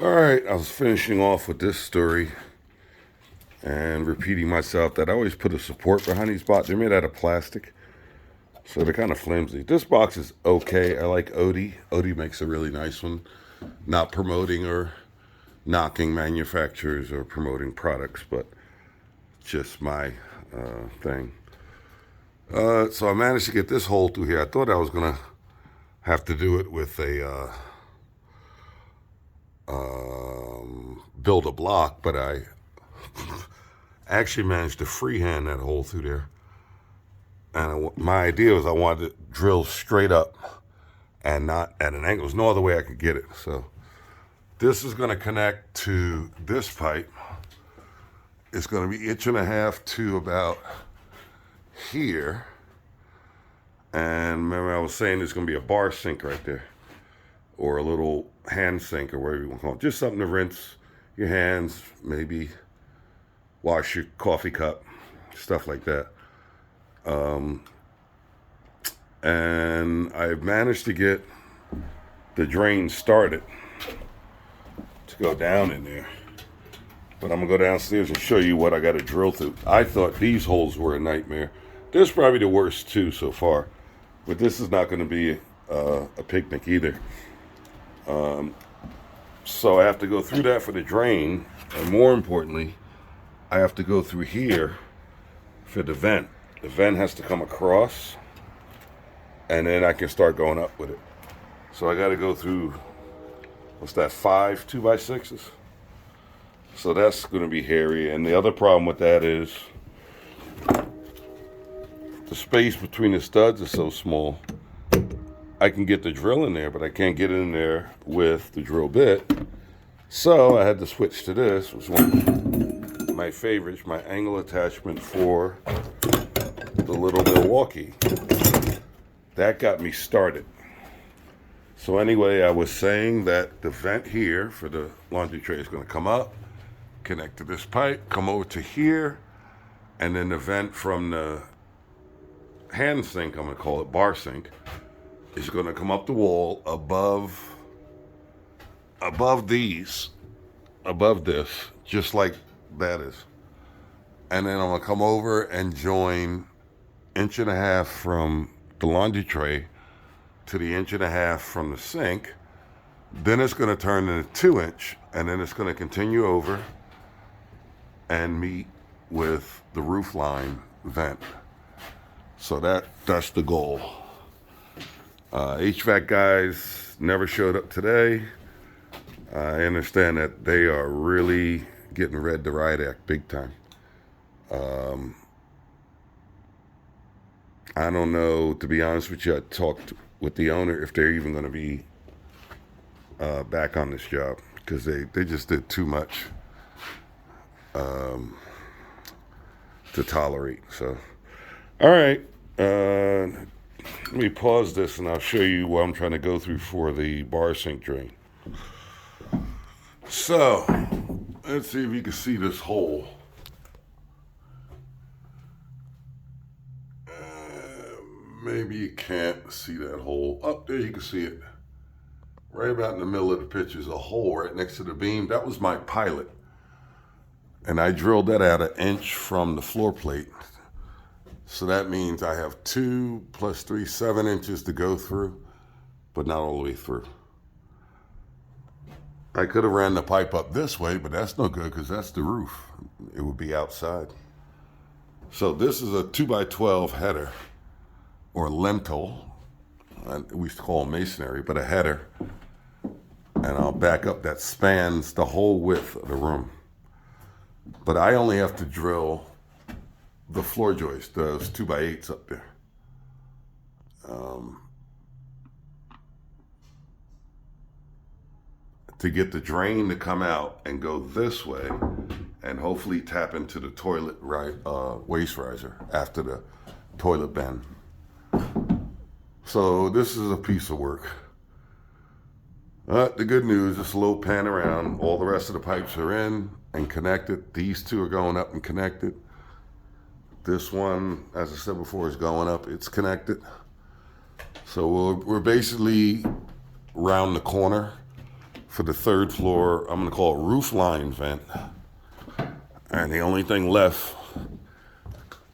All right, I was finishing off with this story and repeating myself that I always put a support behind these boxes. They're made out of plastic, so they're kind of flimsy. This box is okay. I like Odie. Odie makes a really nice one. Not promoting or knocking manufacturers or promoting products, but just my thing. So I managed to get this hole through here. I thought I was going to have to do it with a build a block, but I actually managed to freehand that hole through there. And my idea was I wanted to drill straight up and not at an angle. There's no other way I could get it. So this is going to connect to this pipe. It's going to be 1.5 inches to about here. And remember I was saying there's going to be a bar sink right there, or a little hand sink, or whatever you want to call it. Just something to rinse your hands, maybe wash your coffee cup, stuff like that. And I've managed to get the drain started to go down in there. But I'm going to go downstairs and show you what I got to drill through. I thought these holes were a nightmare. This is probably the worst too so far. But this is not going to be a picnic either. So I have to go through that for the drain. And more importantly, I have to go through here for the vent. The vent has to come across, and then I can start going up with it. So I got to go through, what's that, 5 2x6s? So that's going to be hairy. And the other problem with that is the space between the studs is so small. I can get the drill in there, but I can't get it in there with the drill bit. So I had to switch to this, which is one of my favorites, my angle attachment for the little Milwaukee. That got me started. So anyway, I was saying that the vent here for the laundry tray is going to come up, connect to this pipe, come over to here, and then the vent from the hand sink, I'm going to call it bar sink, is going to come up the wall above this, just like that is. And then I'm going to come over and join 1.5 inches from the laundry tray to the 1.5 inches from the sink. Then it's going to turn into 2 inch, and then it's going to continue over and meet with the roof line vent. So that's the goal. HVAC guys never showed up today. I understand that they are really getting Red the Riot Act big time. I don't know, to be honest with you. I talked with the owner if they're even going to be back on this job, because they just did too much to tolerate. So, all right. Let me pause this and I'll show you what I'm trying to go through for the bar sink drain. So, let's see if you can see this hole. Maybe you can't see that hole. Up there you can see it. Right about in the middle of the picture is a hole right next to the beam. That was my pilot. And I drilled that out 1 inch from the floor plate. So that means I have 2 + 3, 7 inches to go through, but not all the way through. I could have ran the pipe up this way, but that's no good because that's the roof. It would be outside. So this is a 2x12 header, or lentil. We used to call them masonry, but a header. And I'll back up, that spans the whole width of the room. But I only have to drill the floor joist, those 2x8s up there. To get the drain to come out and go this way, and hopefully tap into the toilet waste riser after the toilet bend. So this is a piece of work. The good news, it's a little pan around. All the rest of the pipes are in and connected. These two are going up and connected. This one, as I said before, is going up. It's connected. So we're basically round the corner for the third floor, I'm gonna call it roof line vent. And the only thing left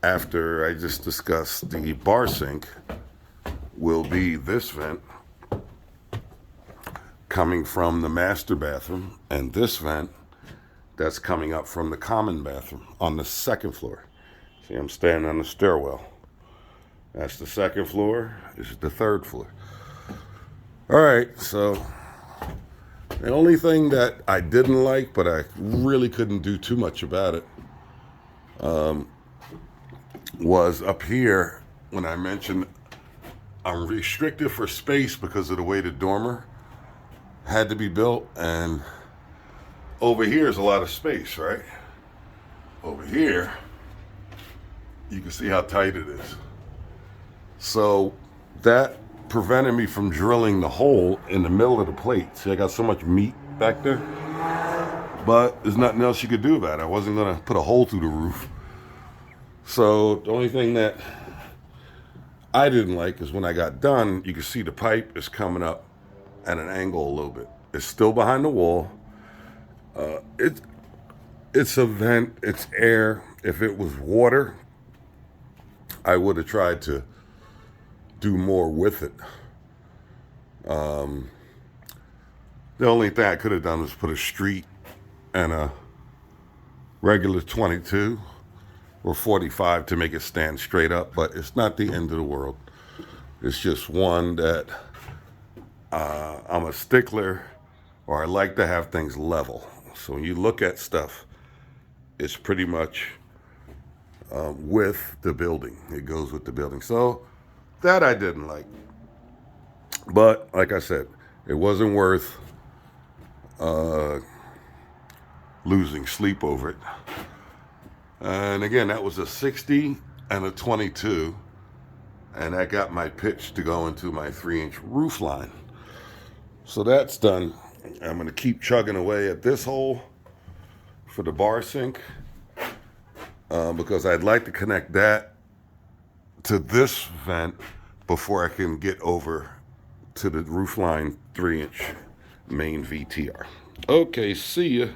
after I just discussed the bar sink will be this vent coming from the master bathroom, and this vent that's coming up from the common bathroom on the second floor. See, I'm standing on the stairwell. That's the second floor. This is the third floor. All right, so the only thing that I didn't like, but I really couldn't do too much about it, was up here when I mentioned I'm restricted for space because of the way the dormer had to be built, and over here is a lot of space, right? Over here, you can see how tight it is. So that prevented me from drilling the hole in the middle of the plate. See, I got so much meat back there, but there's nothing else you could do about it. I wasn't gonna put a hole through the roof. So the only thing that I didn't like is when I got done, you can see the pipe is coming up at an angle a little bit. It's still behind the wall. It's a vent, it's air. If it was water, I would have tried to do more with it. The only thing I could have done was put a street and a regular 22 or 45 to make it stand straight up, but it's not the end of the world. It's just one that I'm a stickler, or I like to have things level. So when you look at stuff, it's pretty much with the building. It goes with the building. So that I didn't like. But like I said, it wasn't worth losing sleep over it. And again, that was a 60 and a 22. And that got my pitch to go into my 3-inch roof line. So that's done. I'm going to keep chugging away at this hole for the bar sink because I'd like to connect that to this vent before I can get over to the roof line 3-inch main VTR. Okay, see ya.